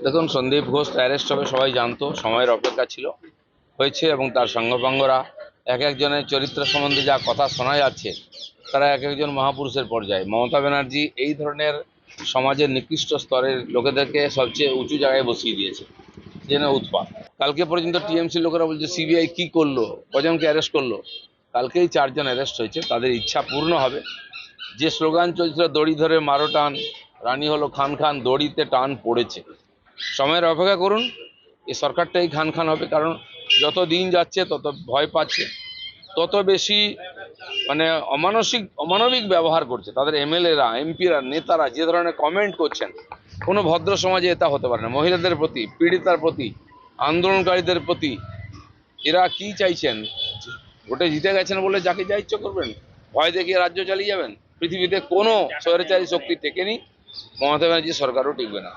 দেখুন, সন্দীপ ঘোষ অ্যারেস্ট হবে সবাই জানতো, সময়ের অপেক্ষা ছিল, হয়েছে। এবং তার সঙ্গপাঙ্গরা এক একজনের চরিত্র সম্বন্ধে যা কথা শোনা যাচ্ছে, তারা এক একজন মহাপুরুষের পর্যায়ে। মমতা ব্যানার্জি এই ধরনের সমাজের নিকৃষ্ট স্তরের লোকেদেরকে সবচেয়ে উঁচু জায়গায় বসিয়ে দিয়েছে, জেনে উৎপাত। কালকে পর্যন্ত টিএমসি লোকেরা বলছে সিবিআই কি করলো, কজনকে অ্যারেস্ট করলো। কালকেই 4জন অ্যারেস্ট হয়েছে, তাদের ইচ্ছা পূর্ণ হবে। যে স্লোগান চলছিল দড়ি ধরে মারো টান, রানী হলো খান খান, দড়িতে টান পড়েছে। সময়ের অপেক্ষা করুন, এই সরকারটাই খান খান হবে। কারণ যত দিন যাচ্ছে তত ভয় পাচ্ছে, তত বেশি মানে অমানবিক ব্যবহার করছে। তাদের এমএলএরা, এমপিরা, নেতারা যে ধরনের কমেন্ট করছেন, কোনো ভদ্র সমাজে এটা হতে পারে না। মহিলাদের প্রতি, পীড়িতার প্রতি, আন্দোলনকারীদের প্রতি এরা কি চাইছেন? ভোটে জিতে গেছেন বলে যাকে যা ইচ্ছে করবেন, ভয় দেখিয়ে রাজ্য চালিয়ে যাবেন? পৃথিবীতে কোনো স্বৈরাচারী শক্তি টেকেনি, মমতা ব্যানার্জি সরকারও টিকবে না।